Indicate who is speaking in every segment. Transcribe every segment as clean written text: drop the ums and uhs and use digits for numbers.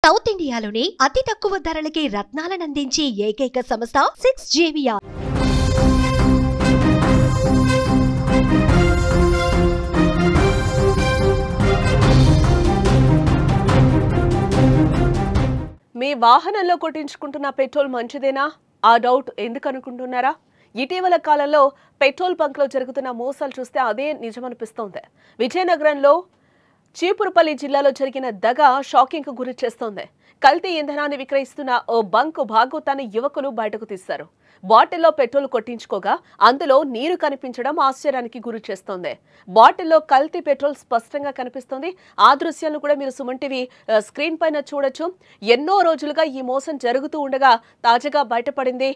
Speaker 1: South ఇండియాలోని అతి తక్కువ ధరలకి రత్నాలనందించే ఏకైక సంస్థ 6JVR.
Speaker 2: మీ వాహనంలో కొట్టించుకుంటున్న పెట్రోల్ మంచిదేనా? ఆ డౌట్ ఎందుకు అనుకుంటున్నారా? ఇటీవల కాలంలో పెట్రోల్ బంక్లో జరుగుతున్న మోసాలు చూస్తే అదే నిజమనిపిస్తోంది. విజయనగరంలో చీపురుపల్లి జిల్లాలో జరిగిన దగ షాకింగ్కు గురి చేస్తోంది. కల్తీ ఇంధనాన్ని విక్రయిస్తున్న ఓ బంకు భాగోతాన్ని యువకులు బయటకు తీశారు. బాటిల్లో పెట్రోల్ కొట్టించుకోగా అందులో నీరు కనిపించడం ఆశ్చర్యానికి గురి చేస్తోంది. బాటిల్లో కల్తీ పెట్రోల్ స్పష్టంగా కనిపిస్తోంది. ఆ దృశ్యాలను కూడా మీరు సుమన్ టీవీ స్క్రీన్ పైన చూడొచ్చు. ఎన్నో రోజులుగా ఈ మోసం జరుగుతూ ఉండగా తాజాగా బయటపడింది.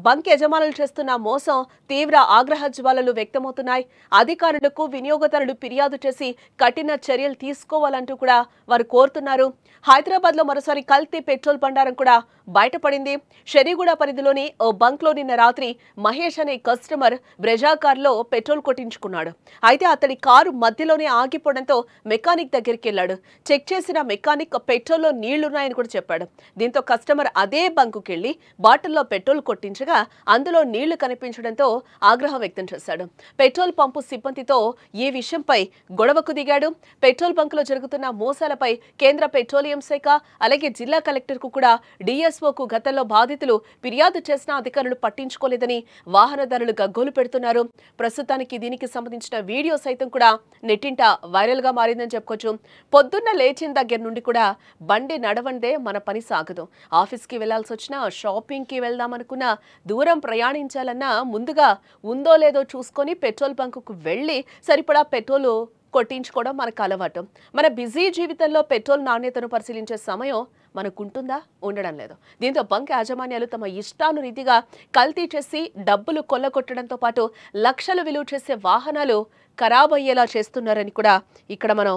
Speaker 2: బంక్ యజమానులు చేస్తున్న మోసం తీవ్ర ఆగ్రహ జ్వాలలు వ్యక్తమవుతున్నాయి. అధికారులకు వినియోగదారులు ఫిర్యాదు చేసి కఠిన చర్యలు తీసుకోవాలంటూ కూడా వారు కోరుతున్నారు. హైదరాబాద్ లో మరోసారి కల్తీ పెట్రోల్ బండారం కూడా బయటపడింది. షెరీగూడ పరిధిలోని ఓ బంక్ లో నిన్న రాత్రి మహేష్ అనే కస్టమర్ బ్రెజా కారులో పెట్రోల్ కొట్టించుకున్నాడు. అయితే అతడి కారు మధ్యలోనే ఆగిపోవడంతో మెకానిక్ దగ్గరికి వెళ్ళాడు. చెక్ చేసిన మెకానిక్ పెట్రోల్లో నీళ్లున్నాయని కూడా చెప్పాడు. దీంతో కస్టమర్ అదే బంకుకి వెళ్లి బాటిల్లో పెట్రోల్ కొట్టించగా అందులో నీళ్లు కనిపించడంతో ఆగ్రహం వ్యక్తం చేశాడు. పెట్రోల్ పంపు సిబ్బందితో ఈ విషయంపై గొడవకు దిగాడు. పెట్రోల్ బంకులో జరుగుతున్న మోసాలపై కేంద్ర పెట్రోలియం శాఖ అలాగే జిల్లా కలెక్టర్ కు కూడా డిఎస్ఓకు గతంలో బాధితులు ఫిర్యాదు చేసిన అధికారులు పట్టించుకోలేదని వాహనదారులు గగ్గోలు పెడుతున్నారు. ప్రస్తుతానికి దీనికి సంబంధించిన వీడియో సైతం కూడా నెట్టింట వైరల్ గా మారిందని చెప్పుకోవచ్చు. పొద్దున్న లేచిన దగ్గర నుండి కూడా బండి నడవందే మన పని సాగదు. ఆఫీస్కి వెళ్లాల్సి వచ్చినా, షాపింగ్ కి వెళ్దామనుకున్నా, దూరం ప్రయాణించాలన్నా ముందుగా ఉందో లేదో చూసుకొని పెట్రోల్ బంకుకు వెళ్లి సరిపడా పెట్రోల్ కొట్టించుకోవడం మనకు అలవాటు. మన బిజీ జీవితంలో పెట్రోల్ నాణ్యతను పరిశీలించే సమయం మనకుంటుందా? ఉండడం లేదు. దీంతో బంక్ యాజమాన్యాలు తమ ఇష్టానురీతిగా కల్తీ చేసి డబ్బులు కొల్లగొట్టడంతో పాటు లక్షలు విలువ చేసే వాహనాలు ఖరాబ్ అయ్యేలా చేస్తున్నారని కూడా ఇక్కడ మనం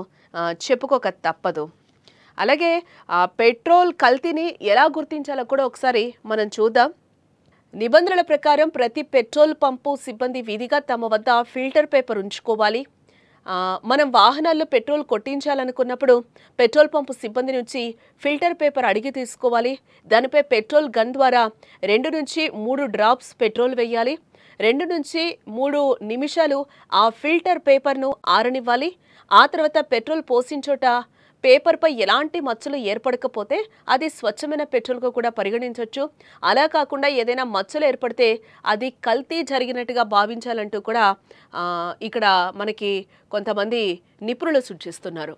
Speaker 2: చెప్పుకోక తప్పదు. అలాగే పెట్రోల్ కల్తీని ఎలా గుర్తించాలో కూడా ఒకసారి మనం చూద్దాం. నిబంధనల ప్రకారం ప్రతి పెట్రోల్ పంపు సిబ్బంది విధిగా తమ వద్ద ఫిల్టర్ పేపర్ ఉంచుకోవాలి. మనం వాహనాల్లో పెట్రోల్ కొట్టించాలనుకున్నప్పుడు పెట్రోల్ పంపు సిబ్బంది నుంచి ఫిల్టర్ పేపర్ అడిగి తీసుకోవాలి. దానిపై పెట్రోల్ గన్ ద్వారా 2 నుంచి 3 డ్రాప్స్ పెట్రోల్ వేయాలి. 2 నుంచి 3 నిమిషాలు ఆ ఫిల్టర్ పేపర్ను ఆరనివ్వాలి. ఆ తర్వాత పెట్రోల్ పోసించోట పేపర్పై ఎలాంటి మచ్చలు ఏర్పడకపోతే అది స్వచ్ఛమైన పెట్రోల్గా కూడా పరిగణించవచ్చు. అలా కాకుండా ఏదైనా మచ్చలు ఏర్పడితే అది కల్తీ జరిగినట్టుగా భావించాలంటూ కూడా ఇక్కడ మనకి కొంతమంది నిపుణులు సూచిస్తున్నారు.